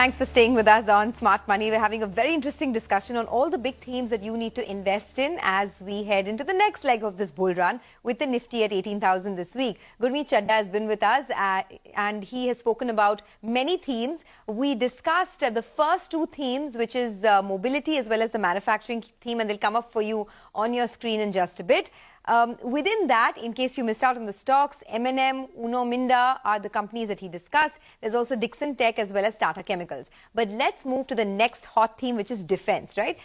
Thanks for staying with us on Smart Money. We're having a very interesting discussion on all the big themes that you need to invest in as we head into the next leg of this bull run with the Nifty at 18,000 this week. Gurmeet Chadha has been with us and he has spoken about many themes. We discussed the first two themes, which is mobility as well as the manufacturing theme, and they'll come up for you on your screen in just a bit. Within that, in case you missed out on the stocks, M&M, Uno Minda are the companies that he discussed. There's also Dixon Tech as well as Tata Chemicals. But let's move to the next hot theme, which is defense, right?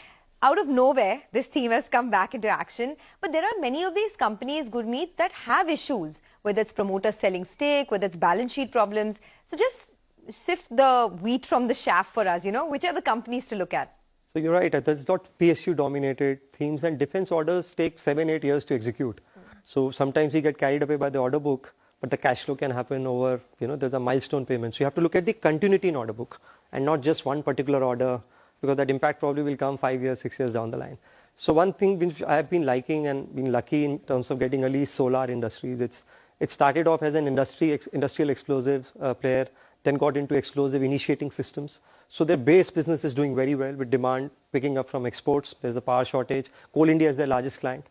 Out of nowhere, this theme has come back into action. But there are many of these companies, Gurmeet, that have issues, whether it's promoters selling stake, whether it's balance sheet problems. So just sift the wheat from the chaff for us, which are the companies to look at? So you're right, there's not PSU-dominated themes, and defense orders take 7-8 years to execute. So sometimes you get carried away by the order book, but the cash flow can happen over, there's a milestone payment. So you have to look at the continuity in order book and not just one particular order, because that impact probably will come 5 years, 6 years down the line. So one thing which I have been liking and been lucky in terms of getting early solar industries, it started off as an industrial explosives player, then got into explosive initiating systems. So their base business is doing very well with demand picking up from exports. There's a power shortage. Coal India is their largest client.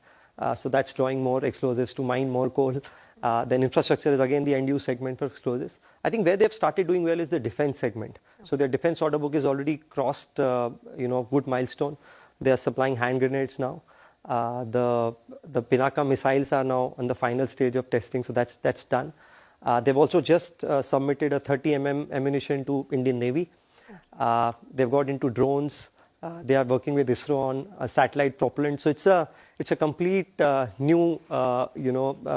So that's drawing more explosives to mine more coal. Then infrastructure is again the end-use segment for explosives. I think where they've started doing well is the defense segment. So their defense order book has already crossed, good milestone. They are supplying hand grenades now. The Pinaka missiles are now on the final stage of testing, so that's done. They've also just submitted a 30 ammunition to Indian Navy. They've got into drones. They are working with ISRO on a satellite propellant. So it's a complete new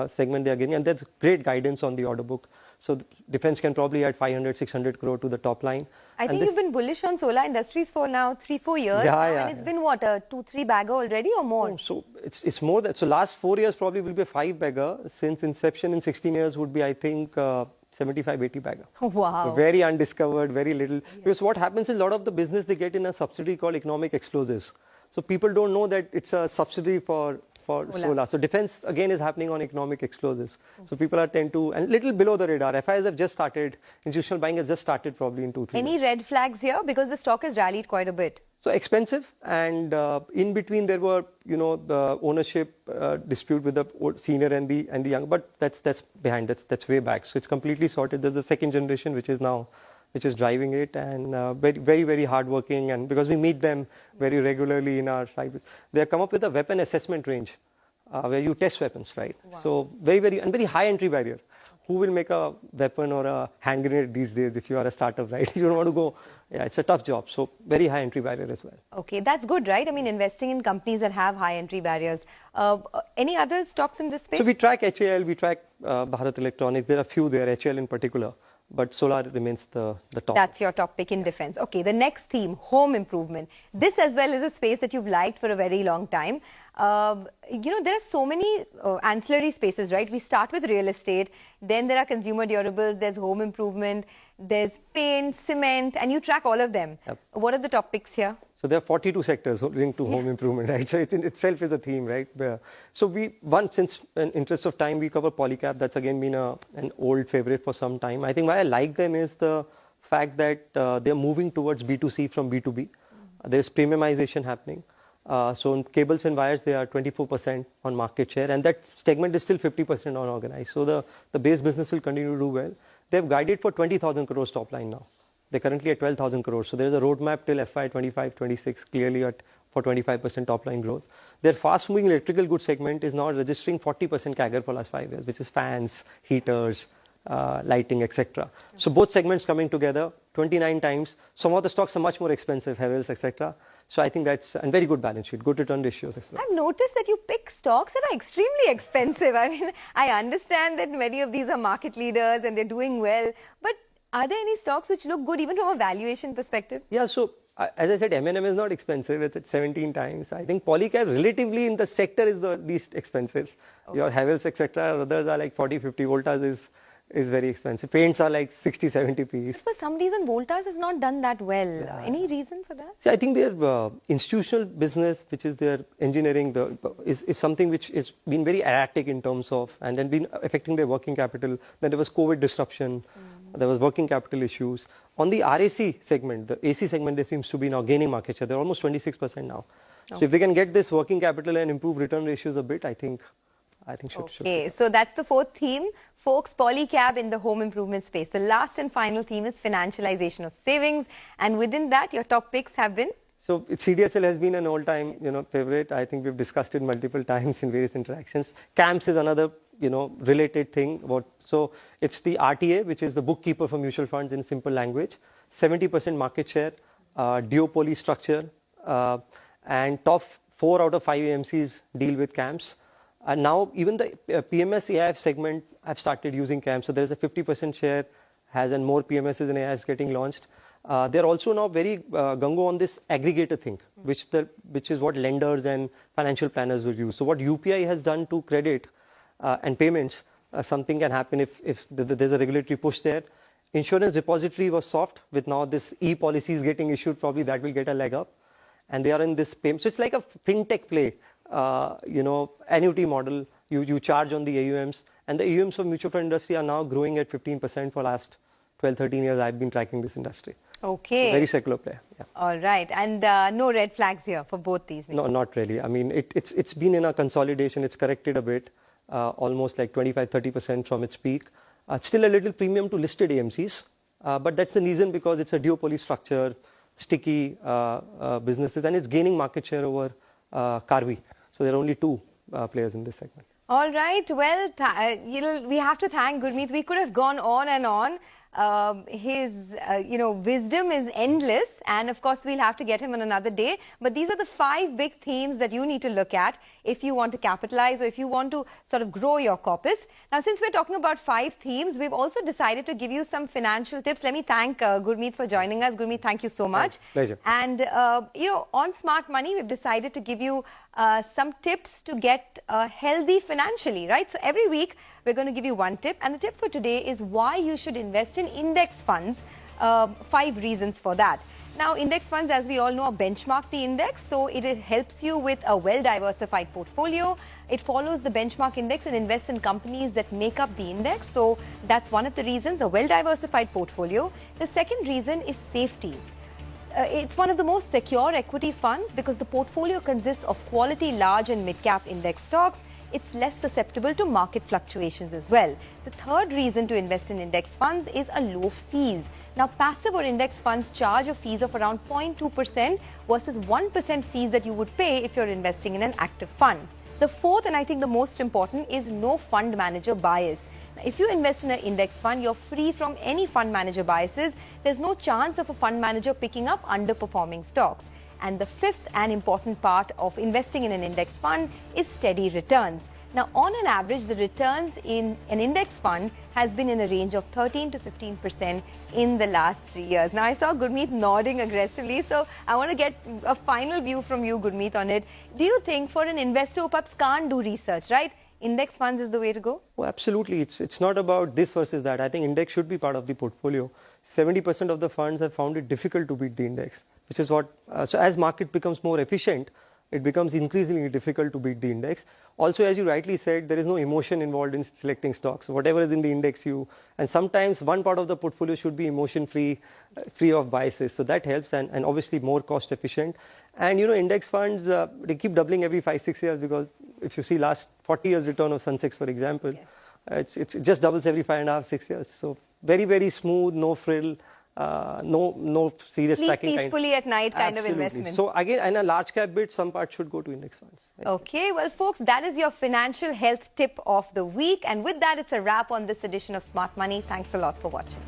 segment they are getting, and there's great guidance on the order book. So defense can probably add 500-600 crore to the top line. I think you've been bullish on solar industries for now 3-4 years. And it's been what, a 2-3 bagger already or more? Oh, so it's more than, so last 4 years probably will be a 5 bagger. Since inception in 16 years would be, I think, 75-80 bagger. Wow. So very undiscovered, very little. Because what happens is a lot of the business they get in a subsidiary called economic explosives. So people don't know that it's a subsidiary for solar. So defense again is happening on economic explosives. So people tend to, and little below the radar. FIs have just started, institutional buying has just started probably in 2-3 Any years. red flags here? Because the stock has rallied quite a bit. So expensive, and in between there were, the ownership dispute with the senior and the young, but that's behind, that's way back. So it's completely sorted. There's a second generation which is driving it, and very, very hardworking, and because we meet them very regularly in our site, they have come up with a weapon assessment range where you test weapons, right? Wow. So very high entry barrier. Who will make a weapon or a hand grenade these days if you are a startup, right? You don't want to go, it's a tough job. So very high entry barrier as well. Okay, that's good, right? I mean, investing in companies that have high entry barriers. Any other stocks in this space? So we track HAL, we track Bharat Electronics. There are a few there, HAL in particular. But solar remains the top. That's your top pick in defense. Okay, the next theme, home improvement. This as well is a space that you've liked for a very long time. There are so many ancillary spaces, right? We start with real estate, then there are consumer durables, there's home improvement, there's paint, cement, and you track all of them. Yep. What are the top picks here? So there are 42 sectors linked to home improvement, right? So it in itself is a theme, right? So since an interest of time, we cover Polycab. That's again been an old favorite for some time. I think why I like them is the fact that they're moving towards B2C from B2B. There's premiumization happening. So in cables and wires, they are 24% on market share, and that segment is still 50% unorganized. So the base business will continue to do well. They've guided for 20,000 crores top line now. They're currently at 12,000 crores. So there's a roadmap till FY 25-26 clearly for 25% top line growth. Their fast moving electrical goods segment is now registering 40% CAGR for last 5 years, which is fans, heaters, lighting, etc. So both segments coming together 29 times. Some of the stocks are much more expensive, Havells, etc. So I think that's a very good balance sheet, good return ratios as well. I've noticed that you pick stocks that are extremely expensive. I mean, I understand that many of these are market leaders and they're doing well, but are there any stocks which look good even from a valuation perspective? Yeah, so as I said, M&M is not expensive. It's at 17 times. I think Polycab relatively in the sector is the least expensive. Okay. Your Havells, etc. Others are like 40, 50. Voltas is very expensive. Paints are like 60, 70 Ps. For some reason, Voltas has not done that well. Yeah. Any reason for that? See, I think their institutional business, which is their engineering, is something which has been very erratic in terms of, and then been affecting their working capital. Then there was COVID disruption. There was working capital issues. On the RAC segment, the AC segment, they seems to be now gaining market share. They're almost 26% now. So if they can get this working capital and improve return ratios a bit, I think should. Okay, so that's the fourth theme. Folks, polycab in the home improvement space. The last and final theme is financialization of savings. And within that, your top picks have been? So CDSL has been an all-time, favorite. I think we've discussed it multiple times in various interactions. CAMS is another, related thing. So it's the RTA, which is the bookkeeper for mutual funds in simple language. 70% market share, duopoly structure, and top 4 out of 5 AMCs deal with CAMS. And now even the PMS AIF segment have started using CAMS. So there's a 50% share, and more PMSs and AIFs getting launched. They're also now very gung-ho on this aggregator thing, which is what lenders and financial planners will use. So what UPI has done to credit and payments, something can happen if there's a regulatory push there. Insurance depository was soft. With now this e-policies getting issued, probably that will get a leg up. And they are in this payment. So it's like a fintech play, annuity model. You charge on the AUMs. And the AUMs for mutual fund industry are now growing at 15% for last 12, 13 years. I've been tracking this industry. Okay. So very secular play. Yeah. All right. And no red flags here for both these? No, not really. I mean, it's been in a consolidation. It's corrected a bit, almost like 25-30% from its peak. Still a little premium to listed AMCs. But that's the reason, because it's a duopoly structure, sticky businesses, and it's gaining market share over Carvi. So there are only 2 players in this segment. All right. Well, we have to thank Gurmeet. We could have gone on and on. His, wisdom is endless, and of course we'll have to get him on another day. But these are the 5 big themes that you need to look at if you want to capitalize or if you want to sort of grow your corpus. Now, since we're talking about 5 themes, we've also decided to give you some financial tips. Let me thank Gurmeet for joining us. Gurmeet, thank you so much. Pleasure. And, on Smart Money, we've decided to give you some tips to get healthy financially, right? So every week, we're going to give you one tip. And the tip for today is why you should invest in index funds. 5 reasons for that. Now, index funds, as we all know, benchmark the index. So it helps you with a well-diversified portfolio. It follows the benchmark index and invests in companies that make up the index. So that's one of the reasons, a well-diversified portfolio. The second reason is safety. It's one of the most secure equity funds because the portfolio consists of quality large and mid-cap index stocks. It's less susceptible to market fluctuations as well. The third reason to invest in index funds is a low fees. Now, passive or index funds charge a fees of around 0.2% versus 1% fees that you would pay if you're investing in an active fund. The fourth, and I think the most important, is no fund manager bias. If you invest in an index fund, you're free from any fund manager biases. There's no chance of a fund manager picking up underperforming stocks. And the fifth and important part of investing in an index fund is steady returns. Now, on an average, the returns in an index fund has been in a range of 13 to 15% in the last 3 years. Now, I saw Gurmeet nodding aggressively, so I want to get a final view from you, Gurmeet, on it. Do you think for an investor who perhaps can't do research, right, index funds is the way to go? Oh, absolutely. It's not about this versus that. I think index should be part of the portfolio. 70% of the funds have found it difficult to beat the index, which is what, so as market becomes more efficient, it becomes increasingly difficult to beat the index. Also, as you rightly said, there is no emotion involved in selecting stocks. So whatever is in the index, and sometimes one part of the portfolio should be emotion-free, free of biases. So that helps, and obviously more cost efficient. And index funds, they keep doubling every 5-6 years, because if you see last 40 years return of sensex, for example, yes, it just doubles every 5.5-6 years. So very, very smooth, no frill. No serious tracking. Sleep peacefully at night kind of investment. So again, in a large cap bit, some parts should go to index funds. Okay, well, folks, that is your financial health tip of the week. And with that, it's a wrap on this edition of Smart Money. Thanks a lot for watching.